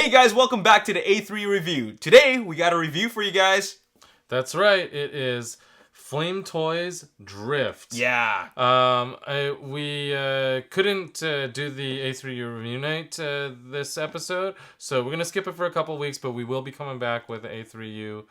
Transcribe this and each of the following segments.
Hey guys, welcome back to the A3U review. Today, we got a review for you guys. That's right. It is Flame Toys Drift. Yeah. We couldn't do the A3U review night this episode, so we're going to skip it for a couple weeks, but we will be coming back with the A3U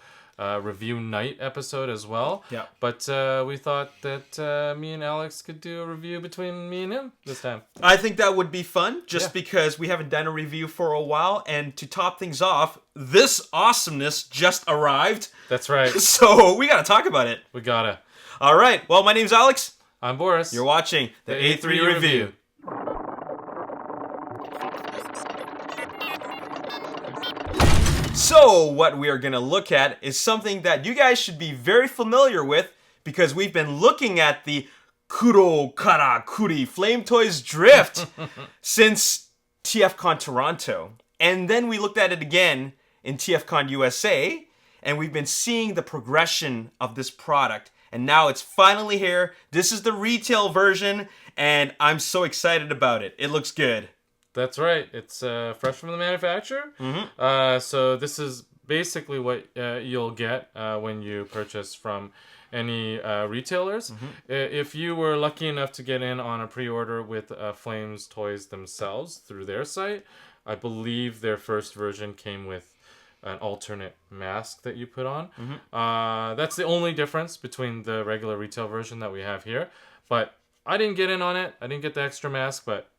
review night episode as well. Yeah. But we thought that me and Alex could do a review between me and him this time. I think that would be fun, just because we haven't done a review for a while, and to top things off, this awesomeness just arrived. That's right. So we gotta talk about it. We gotta. All right. Well, my name's Alex. I'm Boris. You're watching the A3 review. So what we are going to look at is something that you guys should be very familiar with because we've been looking at the Kuro Kara Kuri Flame Toys Drift since TFCon Toronto. And then we looked at it again in TFCon USA, and we've been seeing the progression of this product. And now it's finally here. This is the retail version, and I'm so excited about it. It looks good. That's right. It's fresh from the manufacturer. Mm-hmm. So this is basically what you'll get when you purchase from any retailers. Mm-hmm. If you were lucky enough to get in on a pre-order with Flames Toys themselves through their site, I believe their first version came with an alternate mask that you put on. Mm-hmm. That's the only difference between the regular retail version that we have here. But I didn't get in on it. I didn't get the extra mask, but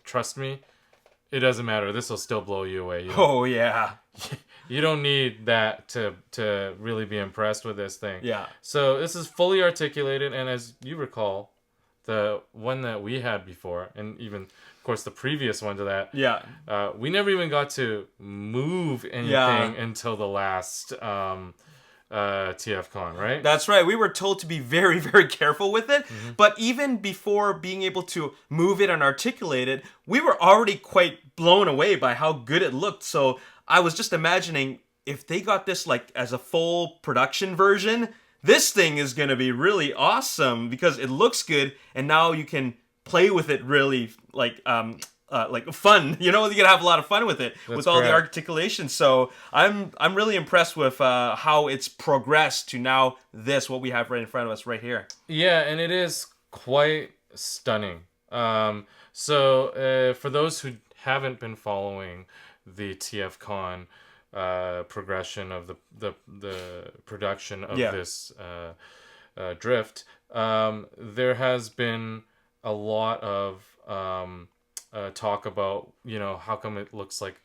trust me, it doesn't matter. This will still blow you away. Oh, yeah. You don't need that to really be impressed with this thing. Yeah. So this is fully articulated, and as you recall, the one that we had before, and even, of course, the previous one to that, we never even got to move anything until the last TFCon, right? That's right. We were told to be very, very careful with it. Mm-hmm. But even before being able to move it and articulate it, we were already quite blown away by how good it looked. So I was just imagining if they got this like as a full production version, this thing is going to be really awesome because it looks good. And now you can play with it really like fun, you know, you can have a lot of fun with it. That's with all correct. the articulation. So I'm really impressed with how it's progressed to now what we have right in front of us right here. Yeah, and it is quite stunning. So for those who haven't been following the TFCon progression of the production of this drift, there has been a lot of talk about, you know, how come it looks like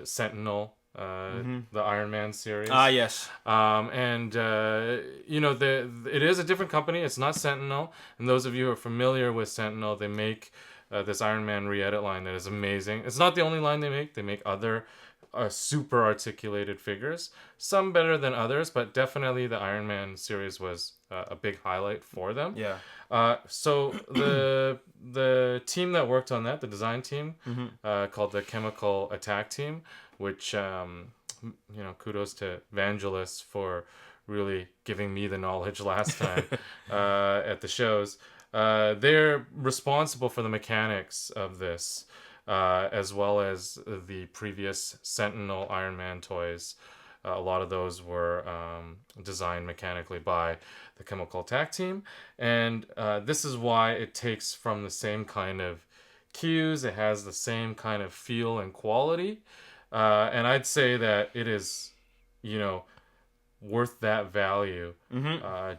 Sentinel, the Iron Man series. Yes. You know, it is a different company. It's not Sentinel. And those of you who are familiar with Sentinel, they make this Iron Man re-edit line that is amazing. It's not the only line they make. They make other super articulated figures. Some better than others, but definitely the Iron Man series was a big highlight for them. Yeah. So the team that worked on that, the design team, called the Chemical Attack Team, which you know, kudos to Vangelis for really giving me the knowledge last time at the shows. They're responsible for the mechanics of this, as well as the previous Sentinel Iron Man toys. A lot of those were designed mechanically by the Chemical Attack Team. And this is why it takes from the same kind of cues. It has the same kind of feel and quality. And I'd say that it is, you know, worth that value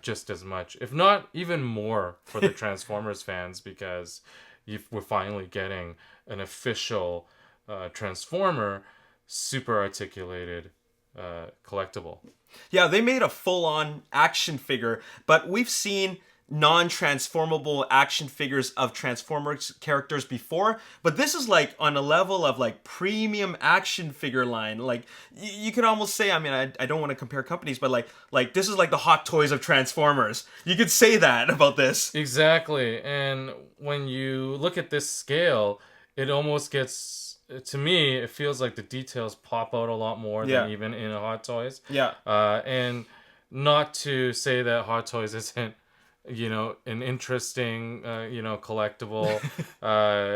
just as much, if not even more, for the Transformers fans, because we're finally getting an official Transformer super articulated collectible. Yeah, they made a full-on action figure, but we've seen non-transformable action figures of Transformers characters before, but this is like on a level of like premium action figure line. Like you could almost say, I mean, I don't want to compare companies, but like this is like the Hot Toys of Transformers. You could say that about this. Exactly. And when you look at this scale, it almost gets, to me, it feels like the details pop out a lot more than even in a Hot Toys. Yeah. And not to say that Hot Toys isn't an interesting, collectible.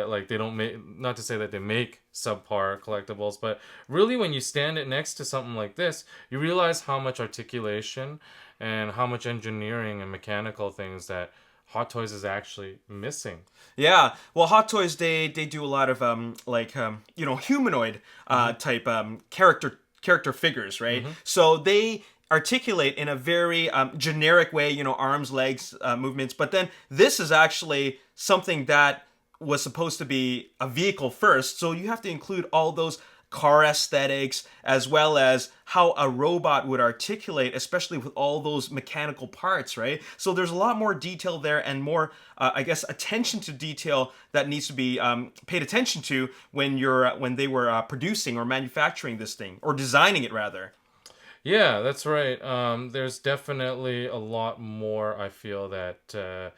Like they don't make, not to say that they make subpar collectibles, but really when you stand it next to something like this, you realize how much articulation and how much engineering and mechanical things that Hot Toys is actually missing. Yeah, well, Hot Toys they do a lot of humanoid type character figures, right? So they articulate in a very generic way, arms, legs, movements. But then this is actually something that was supposed to be a vehicle first, so you have to include all those car aesthetics as well as how a robot would articulate, especially with all those mechanical parts, right? So there's a lot more detail there and more, attention to detail that needs to be paid attention to when they were producing or manufacturing this thing, or designing it rather. Yeah, that's right. There's definitely a lot more, I feel, that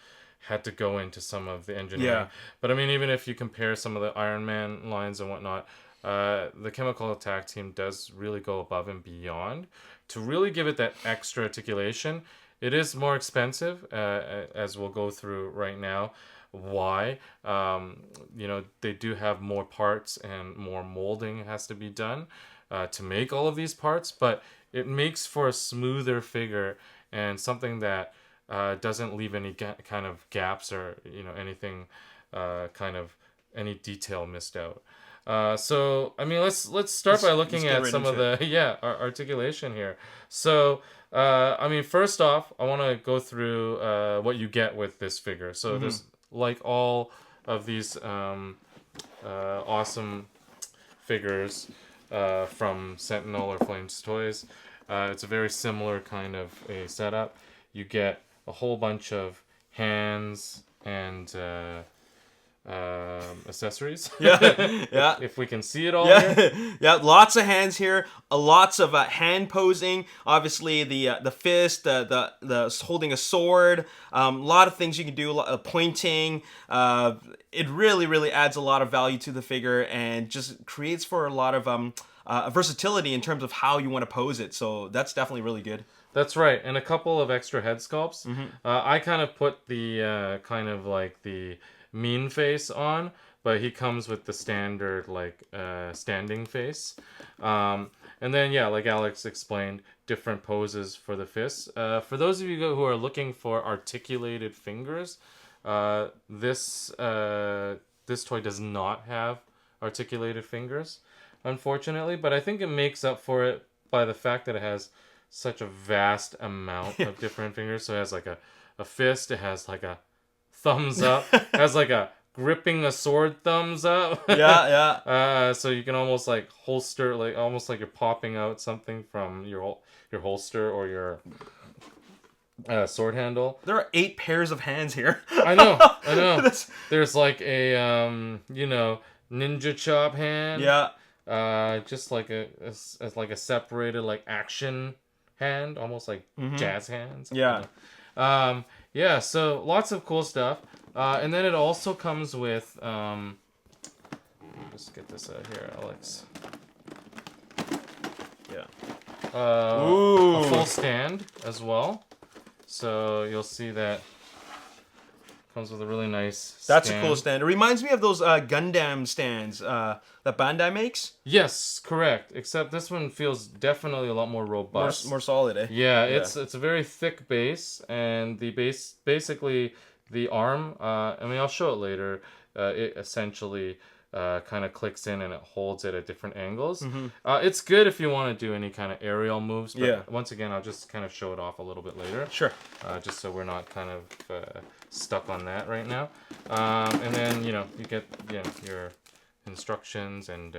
had to go into some of the engineering. Yeah. But I mean, even if you compare some of the Iron Man lines and whatnot, the Chemical Attack team does really go above and beyond to really give it that extra articulation. It is more expensive, as we'll go through right now. Why? They do have more parts and more molding has to be done to make all of these parts, but it makes for a smoother figure and something that doesn't leave any kind of gaps or anything, kind of any detail missed out. So I mean, let's start by looking at some of the articulation here. So I mean, first off, I want to go through what you get with this figure. So there's, like all of these awesome figures from Sentinel or Flames Toys, it's a very similar kind of a setup. You get a whole bunch of hands and accessories. Yeah. If we can see it all here. Yeah, lots of hands here, lots of hand posing. Obviously, the fist, the holding a sword, a lot of things you can do, a lot of pointing. It really adds a lot of value to the figure and just creates for a lot of versatility in terms of how you want to pose it. So that's definitely really good. That's right, and a couple of extra head sculpts. I kind of put the kind of like the mean face on, but he comes with the standard like standing face. And then like Alex explained, different poses for the fists. For those of you who are looking for articulated fingers, this toy does not have articulated fingers, unfortunately, but I think it makes up for it by the fact that it has such a vast amount of different fingers. So it has like a fist, it has like a thumbs up, it has like a gripping a sword thumbs up. Yeah. So you can almost like holster, like almost like you're popping out something from your holster or your sword handle. There are 8 pairs of hands here. I know. There's like a ninja chop hand. Yeah. Just like a separated like action hand, almost like jazz hands. Yeah. Yeah, so lots of cool stuff. And then it also comes with just get this out here, Alex. Yeah. A full stand as well. So you'll see that comes with a really nice stand. That's a cool stand. It reminds me of those Gundam stands that Bandai makes. Yes, correct. Except this one feels definitely a lot more robust. More solid, eh? Yeah, it's a very thick base, and the base, basically the arm, I mean, I'll show it later, it essentially kind of clicks in and it holds it at different angles. It's good if you want to do any kind of aerial moves, but once again, I'll just kind of show it off a little bit later. Sure. Just so we're not kind of stuck on that right now. And then, you get your instructions and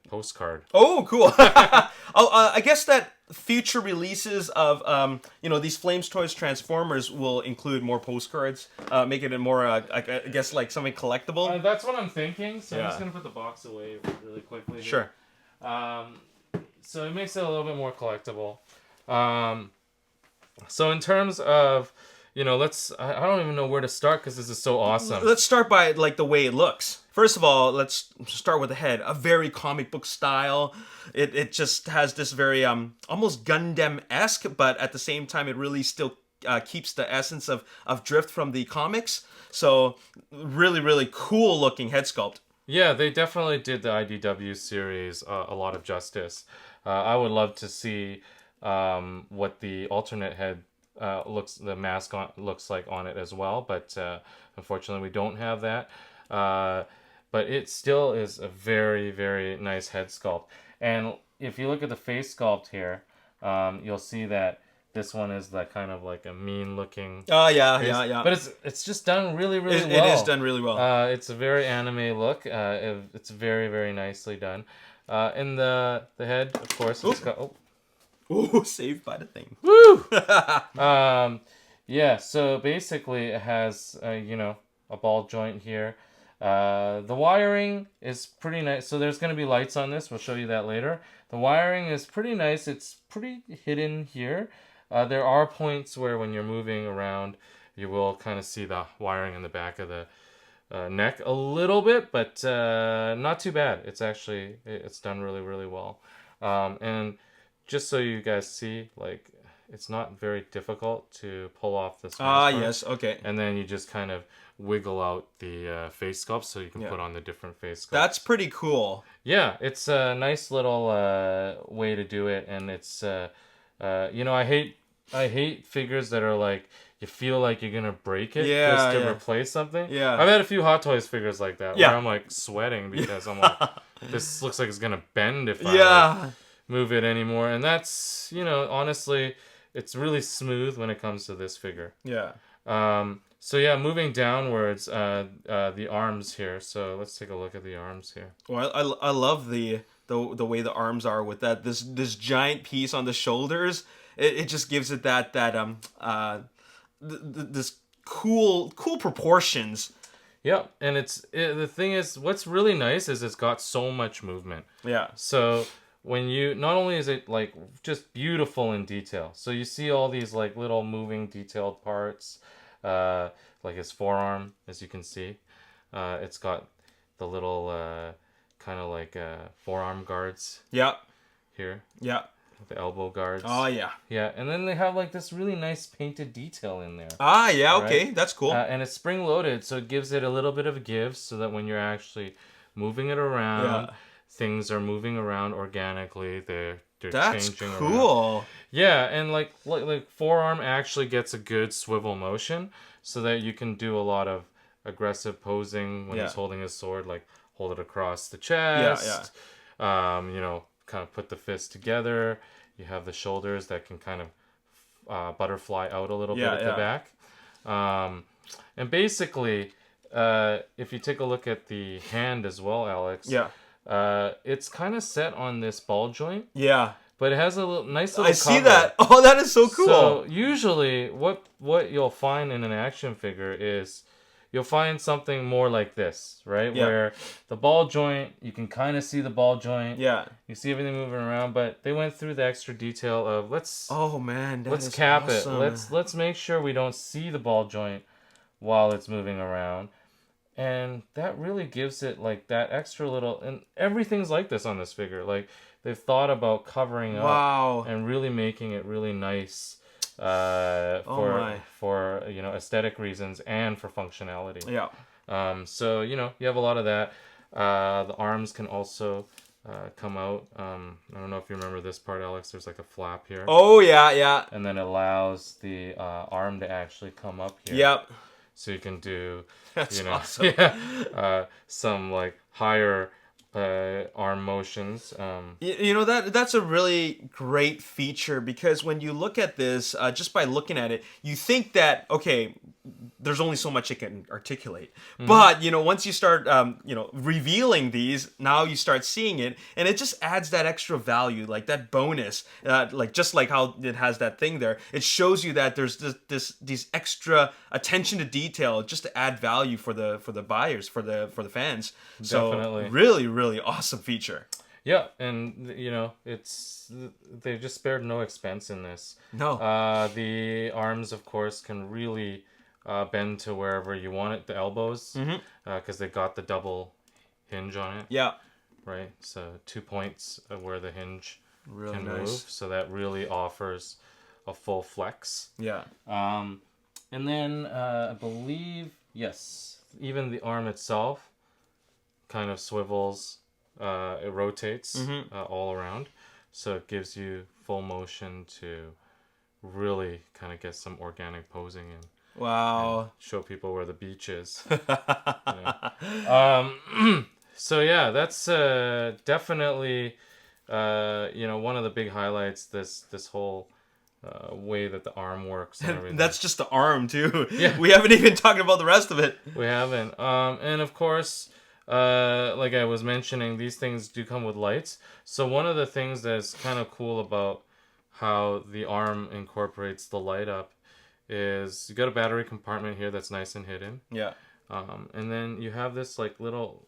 postcard. Oh, cool. I guess that future releases of these Flames Toys Transformers will include more postcards, make it a more I guess like something collectible. That's what I'm thinking. So I'm just gonna put the box away really quickly here. Sure. So it makes it a little bit more collectible. So in terms of I don't even know where to start because this is so awesome. Let's start by like the way it looks. First of all, let's start with the head. A very comic book style. It just has this very almost Gundam-esque, but at the same time it really still keeps the essence of Drift from the comics. So really, really cool looking head sculpt. Yeah, they definitely did the IDW series a lot of justice. I would love to see what the alternate head the mask looks like on it as well, but unfortunately we don't have that. But it still is a very, very nice head sculpt. And if you look at the face sculpt here, you'll see that this one is like kind of like a mean looking. Oh yeah, face. yeah. But it's just done really, really well. It is done really well. It's a very anime look. It's very, very nicely done. And the head, of course, it's got. Oh. Ooh, saved by the thing. Woo! Yeah. So basically, it has a ball joint here. The wiring is pretty nice. So there's going to be lights on this. We'll show you that later. The wiring is pretty nice. It's pretty hidden here. There are points where when you're moving around, you will kind of see the wiring in the back of the neck a little bit, but not too bad. It's done really, really well. And just so you guys see, like, it's not very difficult to pull off this mask. Yes, okay. And then you just kind of wiggle out the face sculpt so you can put on the different face sculpts. That's pretty cool. Yeah, it's a nice little way to do it, and it's I hate figures that are like you feel like you're gonna break it just to replace something. Yeah, I've had a few Hot Toys figures like that where I'm like sweating because I'm like, this looks like it's gonna bend if I move it anymore, and that's honestly, it's really smooth when it comes to this figure. Yeah. So yeah, moving downwards, the arms here. So let's take a look at the arms here. Well, I love the way the arms are with that this giant piece on the shoulders. It just gives it this cool proportions. Yeah, and the thing is, what's really nice is it's got so much movement. Yeah. So when not only is it like just beautiful in detail, so you see all these like little moving detailed parts, like his forearm, as you can see, it's got the little kind of like forearm guards. Yeah. Here. Yeah. The elbow guards. Oh yeah. Yeah, and then they have like this really nice painted detail in there. Ah yeah, okay, that's cool. And it's spring loaded, so it gives it a little bit of a give, so that when you're actually moving it around, things are moving around organically. They're that's changing cool. around. Yeah, and like forearm actually gets a good swivel motion, so that you can do a lot of aggressive posing when he's holding his sword, like hold it across the chest. Yeah. Kind of put the fist together. You have the shoulders that can kind of butterfly out a little bit at the back. And basically, if you take a look at the hand as well, Alex, it's kind of set on this ball joint. Yeah. But it has a nice little I see that. Oh, that is so cool. So usually what you'll find in an action figure is you'll find something more like this, right? Yeah. Where the ball joint, you can kind of see the ball joint. Yeah. You see everything moving around, but they went through the extra detail of let's cap awesome. It. Let's make sure we don't see the ball joint while it's moving around. And that really gives it like that extra little, and everything's like this on this figure. Like they've thought about covering up and really making it really nice. For aesthetic reasons and for functionality. Yeah. So you have a lot of that. The arms can also come out. I don't know if you remember this part, Alex. There's like a flap here. Oh yeah. And then it allows the arm to actually come up here. Yep. So you can do awesome. some like higher arm motions. That's a really great feature, because when you look at this, just by looking at it, you think that, okay, there's only so much it can articulate. Mm-hmm. But, once you start, revealing these, now you start seeing it, and it just adds that extra value, like that bonus, just like how it has that thing there. It shows you that there's these extra attention to detail just to add value for the buyers, for the fans. Definitely. So really, really awesome feature. Yeah, and they just spared no expense in this. No. The arms, of course, can really bend to wherever you want it. The elbows, because they got the double hinge on it. Yeah. Right. So 2 points where the hinge really can nice. move. So that really offers a full flex. Yeah. And then I believe, yes, even the arm itself kind of swivels. It rotates all around. So it gives you full motion to really kind of get some organic posing in. Wow. And show people where the beach is. So yeah, that's definitely one of the big highlights. This whole way that the arm works and everything. That's just the arm too. Yeah. We haven't even talked about the rest of it. We haven't. And of course, like I was mentioning, these things do come with lights. So one of the things that's kind of cool about how the arm incorporates the light up is you got a battery compartment here that's nice and hidden. Yeah. And then you have this like little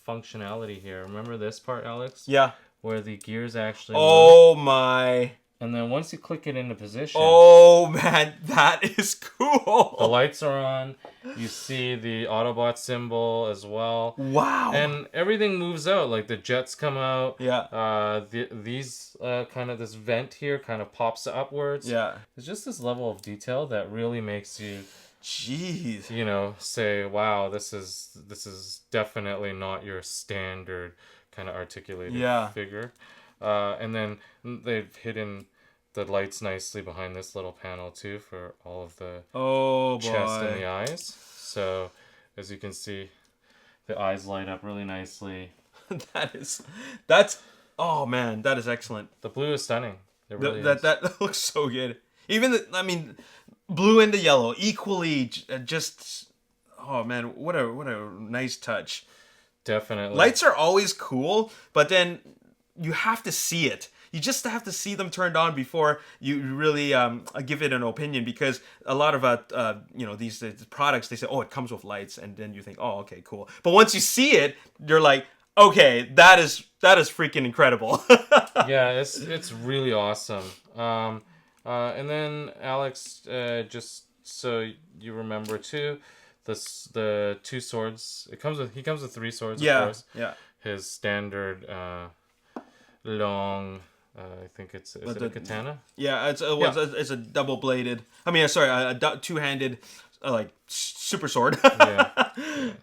functionality here. Remember this part, Alex? Yeah. Where the gears actually Oh move. my. And then once you click it into position... Oh man, that is cool. The lights are on. You see the Autobot symbol as well. Wow. And everything moves out. Like the jets come out. Yeah. These kind of this vent here kind of pops upwards. Yeah. It's just this level of detail that really makes you... Jeez. Say, wow, this is definitely not your standard kind of articulated figure. And then they've hidden the lights nicely behind this little panel too for all of the chest and the eyes. So as you can see, the eyes light up really nicely. That's oh man, that is excellent. The blue is stunning. It really is. That looks so good. Even blue and the yellow equally just oh man, what a nice touch. Definitely. Lights are always cool, but then you have to see it. You just have to see them turned on before you really give it an opinion, because a lot of these products, they say, oh, it comes with lights, and then you think, oh, okay, cool. But once you see it, you're like, okay, that is freaking incredible. Yeah, it's really awesome. And then Alex, just so you remember too, the two swords. He comes with 3 swords, of course. Yeah. His standard long. I think it's it a katana? Yeah, it's a double bladed. A two-handed, super sword. Yeah.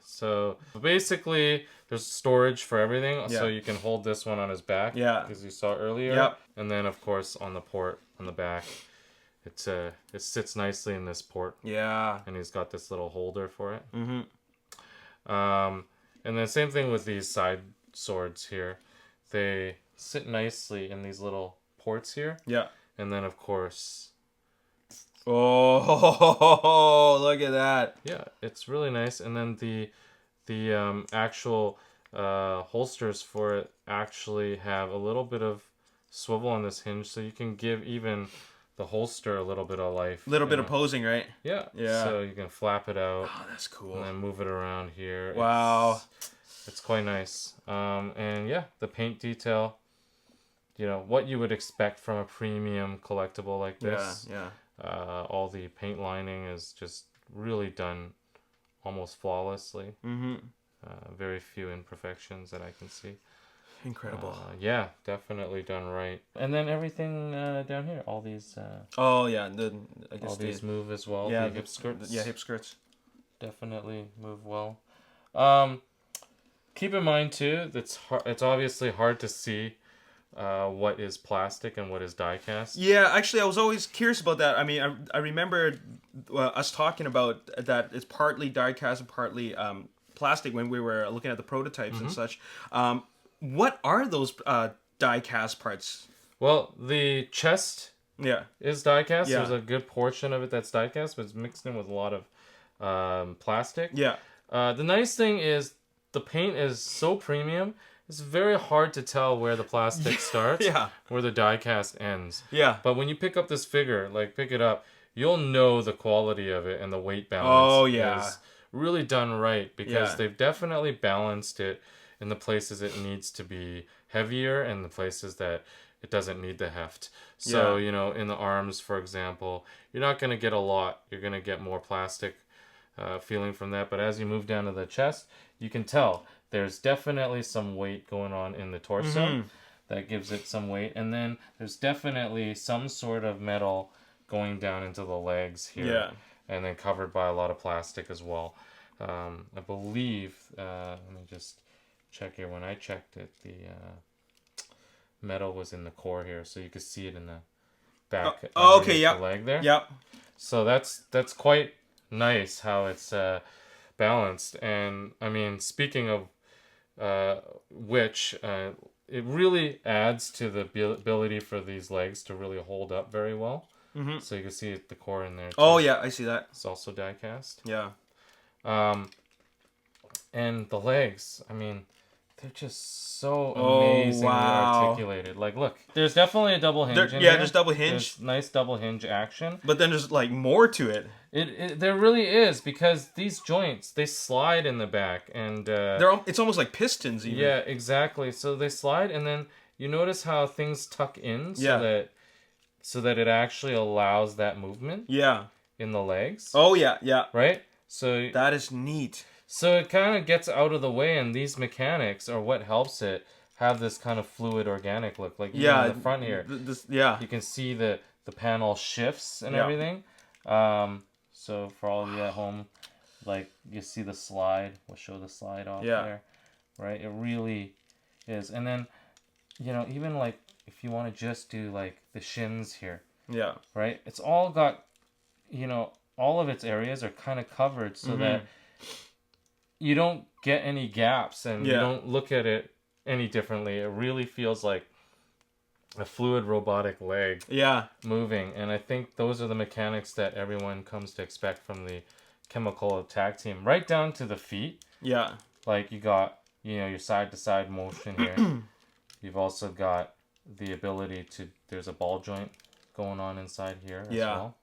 So basically, there's storage for everything. So you can hold this one on his back. Yeah. Because you saw earlier. Yep. And then of course on the port on the back, it sits nicely in this port. Yeah. And he's got this little holder for it. Mm-hmm. And then same thing with these side swords here. They sit nicely in these little ports here. Yeah. And then of course... Oh, look at that. Yeah, it's really nice. And then the actual holsters for it actually have a little bit of swivel on this hinge, so you can give even the holster a little bit of life. A little bit of posing, right? Yeah. Yeah. So you can flap it out. Oh, that's cool. And then move it around here. Wow. It's quite nice. And yeah, the paint detail, what you would expect from a premium collectible like this. Yeah, yeah. All the paint lining is just really done almost flawlessly. Mm-hmm. Very few imperfections that I can see. Incredible. Yeah, definitely done right. And then everything down here, all these... oh, yeah. All these move as well. Yeah, the hip skirts. Hip skirts. Definitely move well. Keep in mind, too, it's obviously hard to see what is plastic and what is die-cast. Yeah, actually, I was always curious about that. I remember us talking about that it's partly die-cast and partly plastic when we were looking at the prototypes and such. What are those die-cast parts? Well, the chest is die-cast. Yeah. There's a good portion of it that's die-cast, but it's mixed in with a lot of plastic. Yeah. The nice thing is the paint is so premium, it's very hard to tell where the plastic starts, where the die-cast ends. Yeah. But when you pick up this figure, pick it up, you'll know the quality of it and the weight balance is really done right, because they've definitely balanced it in the places it needs to be heavier and the places that it doesn't need the heft. So, in the arms, for example, you're not going to get a lot. You're going to get more plastic feeling from that. But as you move down to the chest, you can tell there's definitely some weight going on in the torso that gives it some weight. And then there's definitely some sort of metal going down into the legs here. Yeah. And then covered by a lot of plastic as well. I believe, let me just check here. When I checked it, the metal was in the core here, so you could see it in the back. Okay, yeah. The leg there. Yep. So that's quite nice how it's balanced. And I mean, speaking of which, it really adds to the ability for these legs to really hold up very well. Mm-hmm. So you can see the core in there too. Oh yeah, I see that. It's also die cast. Yeah. And the legs, I mean, they're just so amazingly articulated. Like, look, there's definitely a double hinge in here. There's double hinge. There's nice double hinge action. But then there's like more to it. There really is, because these joints, they slide in the back, and it's almost like pistons even. Yeah, exactly. So they slide, and then you notice how things tuck in so that it actually allows that movement. Yeah. In the legs. Oh yeah, yeah. Right? So that is neat. So it kind of gets out of the way, and these mechanics are what helps it have this kind of fluid, organic look. Like even in the front here, you can see the panel shifts and everything. So for all of you at home, like you see the slide. We'll show the slide off there, right? It really is. And then, you know, even like if you want to just do like the shins here, right? It's all got, you know, all of its areas are kind of covered so that you don't get any gaps, and you don't look at it any differently. It really feels like a fluid robotic leg moving. And I think those are the mechanics that everyone comes to expect from the Chemical Attack team, right down to the feet. Yeah. Like you got, you know, your side to side motion here. You've also got the ability to, there's a ball joint going on inside here as well.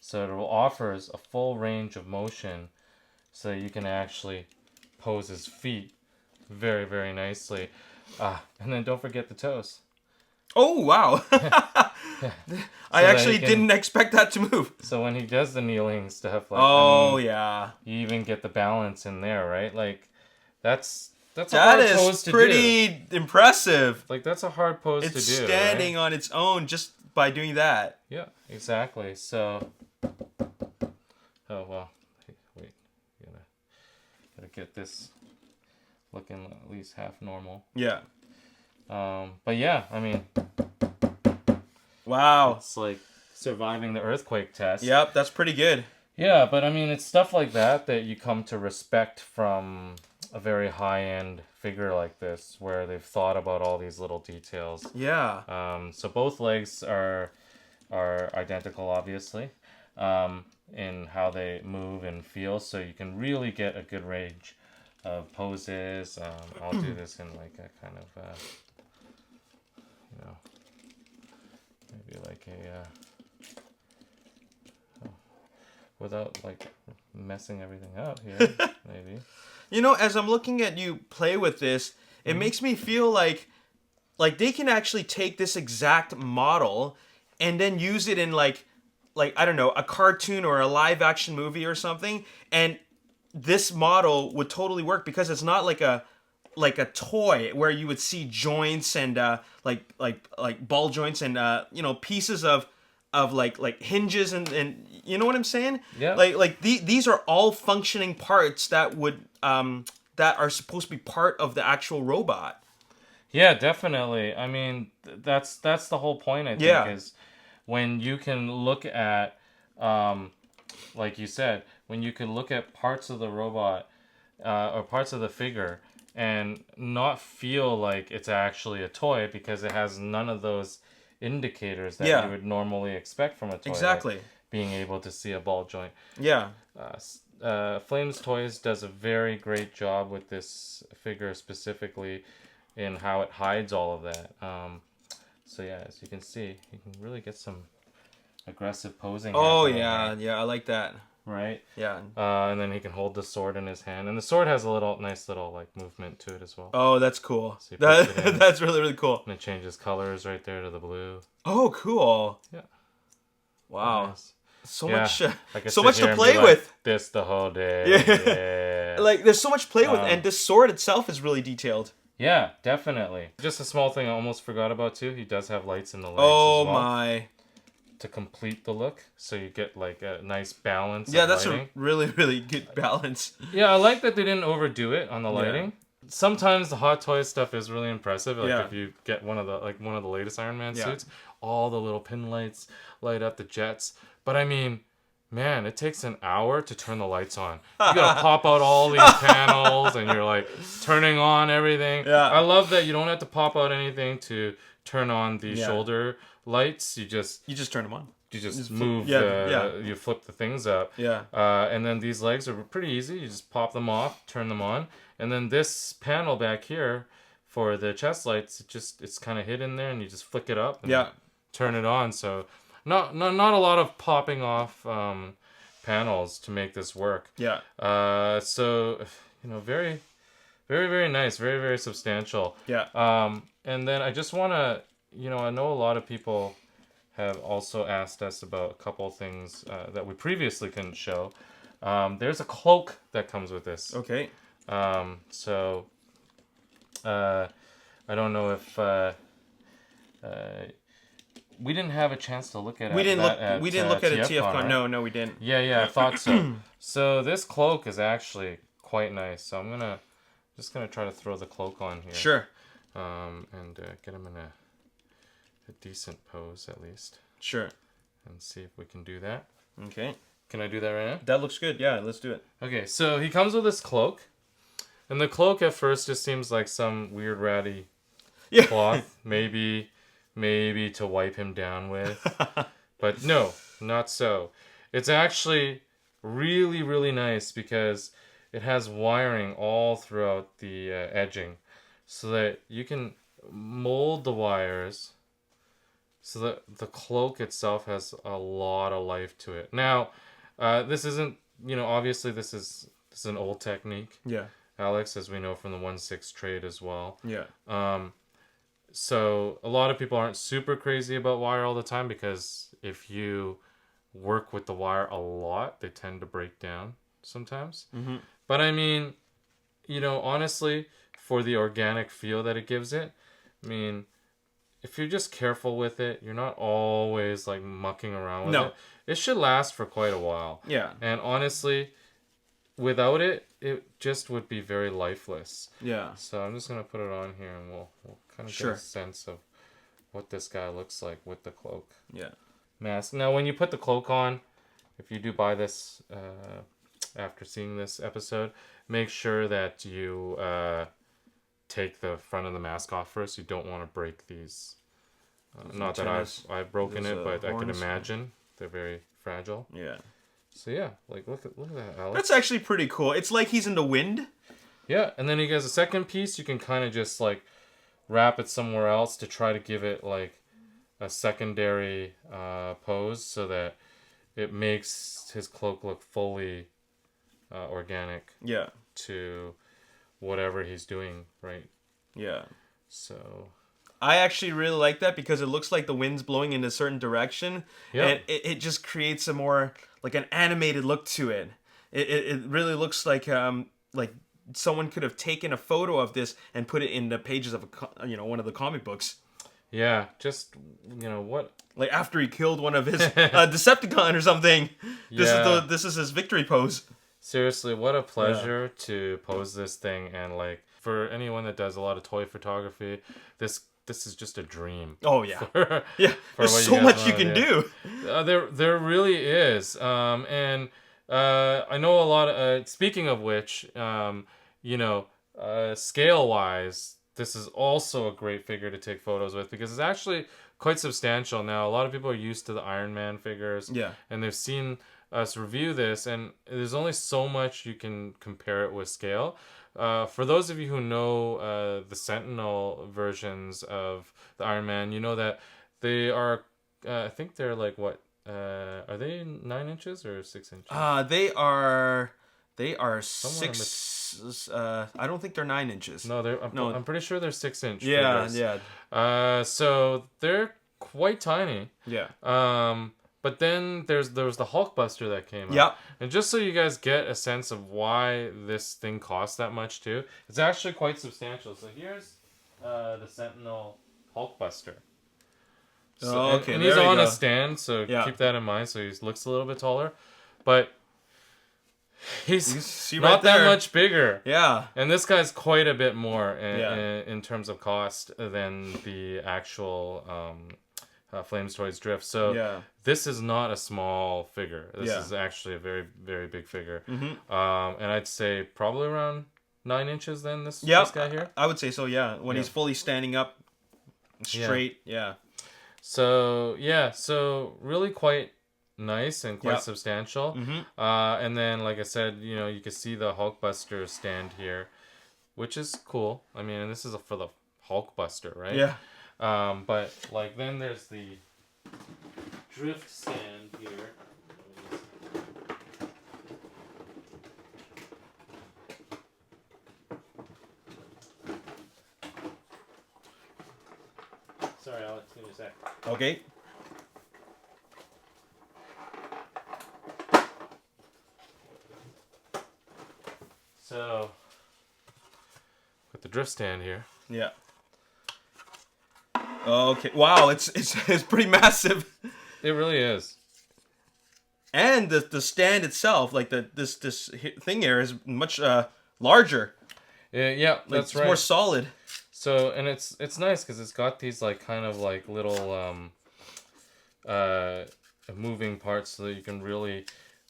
So it offers a full range of motion, so you can actually pose his feet very, very nicely. And then don't forget the toes. Oh, wow. I actually didn't expect that to move. So when he does the kneeling stuff, like, you even get the balance in there, right? Like, that's a hard pose to do. That is pretty impressive. Like, that's a hard pose to do. It's standing on its own just by doing that. Yeah, exactly. So, oh, well, wait, gotta get this looking at least half normal. Yeah. But yeah, I mean, wow, it's like surviving the earthquake test. Yep, that's pretty good. Yeah, but I mean, it's stuff like that you come to respect from a very high-end figure like this, where they've thought about all these little details. Yeah. So both legs are identical, obviously, in how they move and feel. So you can really get a good range of poses. I'll do this in like a kind of, you know, maybe like a, without like messing everything up here, maybe. You know, as I'm looking at you play with this, it makes me feel like they can actually take this exact model and then use it in like I don't know, a cartoon or a live action movie or something, and this model would totally work because it's not like a toy where you would see joints and like ball joints and you know, pieces of like hinges and you know what I'm saying? Yeah. Like these are all functioning parts that would that are supposed to be part of the actual robot. Yeah, definitely. I mean, that's the whole point, I think, is when you can look at like you said, when you can look at parts of the robot or parts of the figure and not feel like it's actually a toy because it has none of those indicators that you would normally expect from a toy. Exactly. Like being able to see a ball joint. Yeah. Flames Toys does a very great job with this figure specifically in how it hides all of that. So yeah, as you can see, you can really get some aggressive posing. Oh yeah, I like that. Right? Yeah. And then he can hold the sword in his hand, and the sword has a nice little like movement to it as well. Oh, that's cool. So that's really, really cool. And it changes colors right there to the blue. Oh, cool. Yeah. Wow. Nice. So much to play with. This the whole day. Yeah. Like there's so much to play with, and this sword itself is really detailed. Yeah, definitely. Just a small thing I almost forgot about too. He does have lights in the legs. Oh as well. My. to complete the look, so you get like a nice balance. Yeah, of that's lighting. a really, really good balance. Yeah, I like that they didn't overdo it on the lighting. Yeah. Sometimes the Hot Toys stuff is really impressive. Like Yeah. if you get one of the latest Iron Man Yeah. suits, all the little pin lights light up the jets. But I mean, man, it takes an hour to turn the lights on. You gotta pop out all these panels, and you're like turning on everything. Yeah. I love that you don't have to pop out anything to turn on the Yeah. shoulder lights. You just turn them on. You just flip- move you flip the things up. Yeah. And then these legs are pretty easy. You just pop them off, turn them on. And then this panel back here for the chest lights, it's kind of hidden there, and you just flick it up and turn it on. So not a lot of popping off panels to make this work. Yeah. So, very, very, very nice. Very, very substantial. Yeah. And then I just want to, I know a lot of people have also asked us about a couple things that we previously couldn't show. There's a cloak that comes with this. Okay. So I don't know if we didn't have a chance to look at it. We didn't look at a TFCon. Right? No, we didn't. Yeah, I thought so. So this cloak is actually quite nice. So I'm just gonna try to throw the cloak on here. Sure. And get him in a decent pose at least. Sure. And see if we can do that. Okay. Can I do that right now? That looks good. Yeah, let's do it. Okay, so he comes with this cloak. And the cloak at first just seems like some weird ratty cloth. Maybe to wipe him down with. But no, not so. It's actually really, really nice because it has wiring all throughout the edging. So that you can mold the wires so that the cloak itself has a lot of life to it. Now, this isn't, obviously this is an old technique. Yeah. Alex, as we know from the 1/6 trade as well. Yeah. So a lot of people aren't super crazy about wire all the time because if you work with the wire a lot, they tend to break down sometimes. Mm-hmm. But I mean, honestly, for the organic feel that it gives it, I mean, if you're just careful with it, you're not always like mucking around with it. It should last for quite a while. Yeah. And honestly, without it, it just would be very lifeless. Yeah. So I'm just gonna put it on here, and we'll kind of get a sense of what this guy looks like with the cloak. Yeah. Mask. Now, when you put the cloak on, if you do buy this after seeing this episode, make sure that you take the front of the mask off first. You don't want to break these. Not that I've broken it, but I can imagine they're very fragile. Yeah. So yeah, like look at that, Alex. That's actually pretty cool. It's like he's in the wind. Yeah, and then he has a second piece. You can kind of just like wrap it somewhere else to try to give it like a secondary pose so that it makes his cloak look fully organic. Yeah. To whatever he's doing, right? Yeah. So I actually really like that because it looks like the wind's blowing in a certain direction. Yeah. And it just creates a more like an animated look to it. It really looks like someone could have taken a photo of this and put it in the pages of one of the comic books. Yeah, just what? Like after he killed one of his Decepticon or something. This is his victory pose. Seriously, what a pleasure to pose this thing, and like for anyone that does a lot of toy photography, this is just a dream. Oh yeah, yeah. There's so much you can do. There really is, and I know a lot of. Speaking of which, scale wise, this is also a great figure to take photos with because it's actually quite substantial. Now, a lot of people are used to the Iron Man figures, and they've seen us review this, and there's only so much you can compare it with scale. For those of you who know the Sentinel versions of the Iron Man, you know that they are, I think they're like what? Are they 9 inches or 6 inches? They are 6. I don't think they're 9 inches. No, I'm pretty sure they're 6 inch. Yeah, figures. Yeah. So they're quite tiny. Yeah. But then there was the Hulkbuster that came out. Yeah. And just so you guys get a sense of why this thing costs that much too, it's actually quite substantial. So here's the Sentinel Hulkbuster. So, Oh, okay, and there he's you on go. a stand, so Yeah. keep that in mind. So he looks a little bit taller, but he's You see not right that there. much bigger. Yeah. And this guy's quite a bit more Yeah. in terms of cost than the actual Flames Toys Drift. So Yeah. this is not a small figure. This Yeah. is actually a very, very big figure. Mm-hmm. And I'd say probably around 9 inches then, this guy here. I would say so, yeah. When Yeah. he's fully standing up straight, yeah. So, yeah, so really quite nice and quite Yep. substantial. Mm-hmm. And then, like I said, you can see the Hulkbuster stand here, which is cool. I mean, and this is for the Hulkbuster, right? Yeah. But like then there's the drift stand here. Sorry, Alex, give me a sec. Okay. So, with the drift stand here. Yeah. Okay. Wow, it's pretty massive. It really is. And the stand itself, like this thing here is much larger. Yeah, Like, that's it's right. more solid. So, and it's nice because it's got these like kind of like little moving parts so that you can really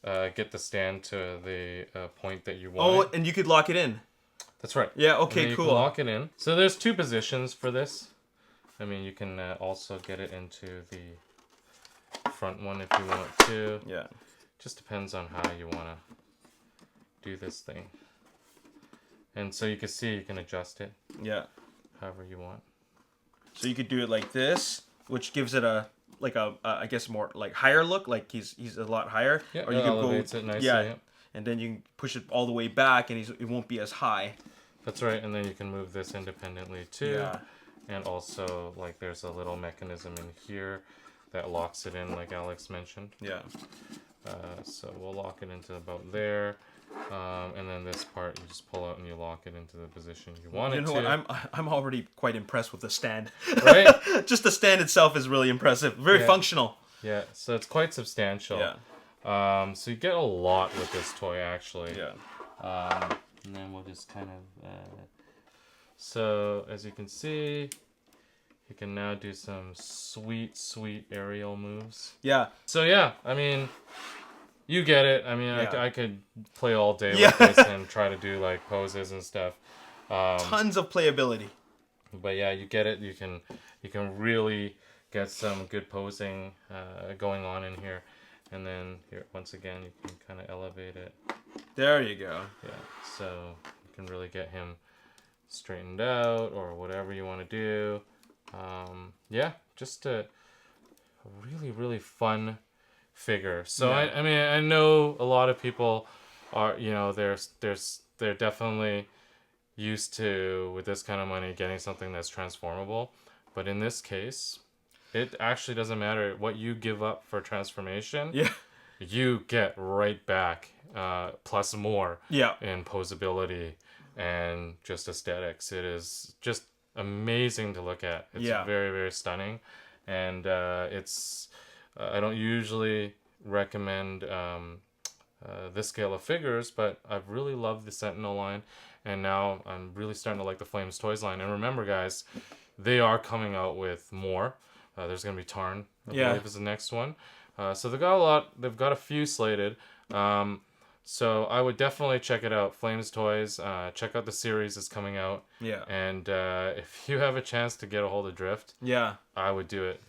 get the stand to the point that you want. Oh, and you could lock it in. That's right. Yeah, And okay, then you cool. can lock it in. So there's 2 positions for this. I mean, you can also get it into the front one if you want to. Yeah. Just depends on how you want to do this thing. And so you can see you can adjust it Yeah. however you want. So you could do it like this, which gives it a I guess more like higher look, like he's a lot higher. Yeah, or you it could elevates it nicely. yeah, Yeah. and then you can push it all the way back, and it won't be as high. That's right, and then you can move this independently too. Yeah. And also, like, there's a little mechanism in here that locks it in, like Alex mentioned. Yeah. So we'll lock it into about there. And then this part, you just pull out and you lock it into the position you want You it know to. what? I'm already quite impressed with the stand. Right? Just the stand itself is really impressive. Very Yeah. functional. Yeah, so it's quite substantial. Yeah. So you get a lot with this toy, actually. Yeah. And then we'll just kind of... So, as you can see, you can now do some sweet, sweet aerial moves. Yeah. So, yeah, I mean, you get it. I mean, Yeah. I could play all day Yeah. with this and try to do, like, poses and stuff. Tons of playability. But, yeah, you get it. You can really get some good posing going on in here. And then, here, once again, you can kind of elevate it. There you go. Yeah, so you can really get him straightened out or whatever you want to do. Yeah, just a really, really fun figure. So Yeah. I mean, I know a lot of people are, they're definitely used to, with this kind of money, getting something that's transformable. But in this case, it actually doesn't matter what you give up for transformation. Yeah. You get right back, plus more Yeah. in posability and just aesthetics. It is just amazing to look at. It's Yeah. very, very stunning. And it's I don't usually recommend this scale of figures, but I've really loved the Sentinel line. And now I'm really starting to like the Flames Toys line. And remember, guys, they are coming out with more. There's going to be Tarn, I believe, is the next one. So they've got a few slated. So I would definitely check it out. Flames Toys. Check out the series that's coming out. Yeah. And if you have a chance to get a hold of Drift, Yeah. I would do it.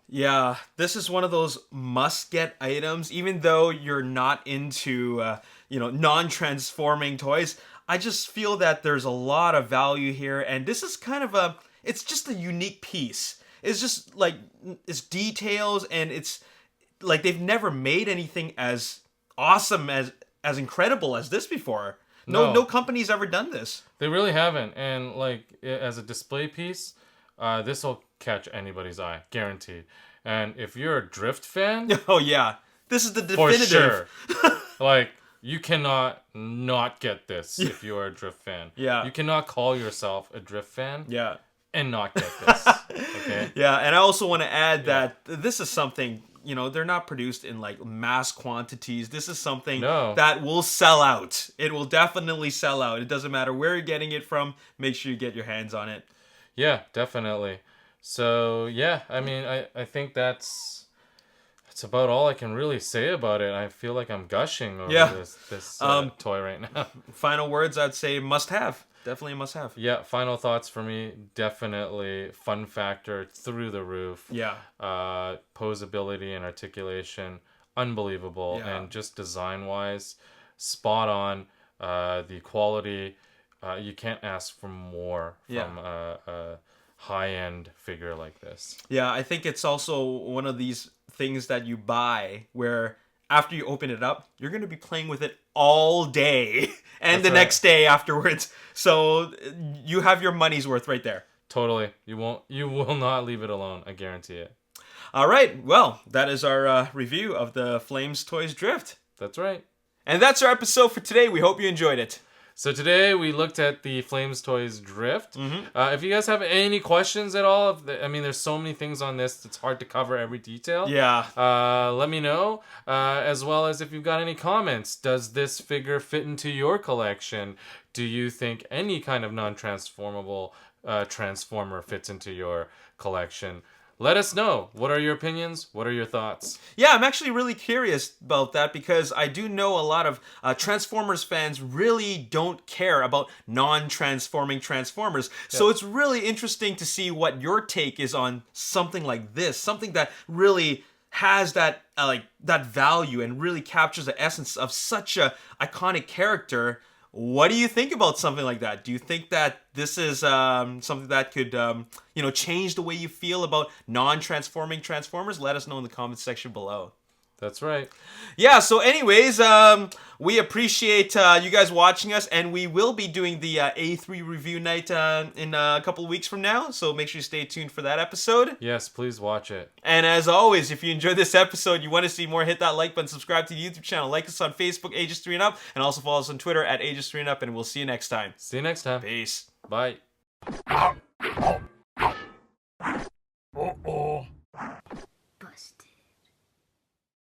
Yeah, this is one of those must-get items. Even though you're not into, non-transforming toys, I just feel that there's a lot of value here, and this is kind of it's just a unique piece. It's just like it's details, and it's like they've never made anything as awesome as incredible as this before. No company's ever done this. They really haven't. And like as a display piece, this will catch anybody's eye, guaranteed. And if you're a Drift fan, Oh yeah, this is the for definitive. sure, like you cannot not get this if you are a Drift fan. Yeah. You cannot call yourself a Drift fan Yeah. and not get this. Okay. Yeah, and I also want to add that this is something, they're not produced in like mass quantities. This is something that will sell out. It will definitely sell out. It doesn't matter where you're getting it from. Make sure you get your hands on it. Yeah, definitely. So, yeah, I mean, I think that's about all I can really say about it. I feel like I'm gushing over this toy right now. Final words, I'd say must have. Definitely a must have. Yeah, final thoughts for me. Definitely fun factor through the roof. Yeah. Posability and articulation, unbelievable. Yeah. And just design-wise, spot on. The quality, you can't ask for more from a high-end figure like this. Yeah, I think it's also one of these things that you buy where after you open it up, you're going to be playing with it all day and the next day afterwards. So you have your money's worth right there. Totally. You will not leave it alone. I guarantee it. All right. Well, that is our review of the Flames Toys Drift. That's right. And that's our episode for today. We hope you enjoyed it. So today we looked at the Flames Toys Drift. If you guys have any questions at all, there's so many things on this, it's hard to cover every detail. Yeah. Let me know. As well as if you've got any comments. Does this figure fit into your collection? Do you think any kind of non-transformable transformer fits into your collection? Let us know. What are your opinions? What are your thoughts? Yeah, I'm actually really curious about that because I do know a lot of Transformers fans really don't care about non-transforming Transformers. Yeah. So it's really interesting to see what your take is on something like this. Something that really has that that value and really captures the essence of such a iconic character. What do you think about something like that? Do you think that this is something that could, change the way you feel about non-transforming Transformers? Let us know in the comments section below. That's right. Yeah, so anyways, we appreciate you guys watching us, and we will be doing the A3 review night in a couple of weeks from now, so make sure you stay tuned for that episode. Yes, please watch it. And as always, if you enjoyed this episode, you want to see more, hit that like button, subscribe to the YouTube channel, like us on Facebook, Ages 3 and Up, and also follow us on Twitter at Ages 3 and Up, and we'll see you next time. See you next time. Peace. Bye. Uh-oh.